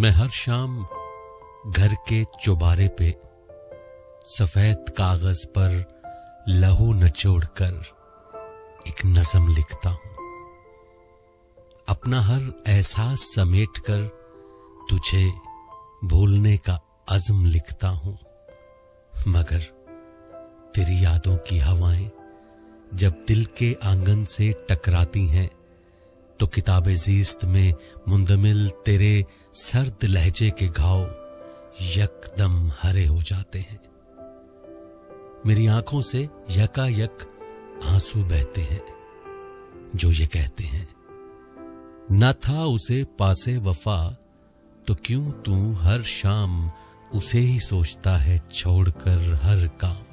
मैं हर शाम घर के चौबारे पे सफेद कागज पर लहू नचोड़कर एक नज़म लिखता हूं। अपना हर एहसास समेटकर तुझे भूलने का अज़्म लिखता हूं, मगर तेरी यादों की हवाएं जब दिल के आंगन से टकराती हैं तो किताबे ज़ीस्त में मुंदमिल तेरे सर्द लहजे के घाव यकदम हरे हो जाते हैं। मेरी आंखों से यकायक आंसू बहते हैं जो ये कहते हैं, न था उसे पासे वफा तो क्यों तू हर शाम उसे ही सोचता है छोड़कर हर काम।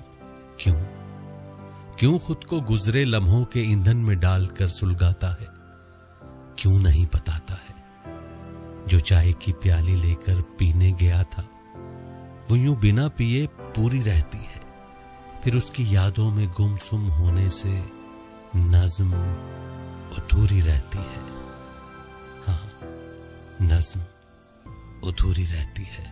क्यों खुद को गुजरे लम्हों के ईंधन में डालकर सुलगाता है। क्यों नहीं बताता है जो चाय की प्याली लेकर पीने गया था वो यूं बिना पिए पूरी रहती है। फिर उसकी यादों में गुमसुम होने से नज़्म अधूरी रहती है। हाँ, नज़्म अधूरी रहती है।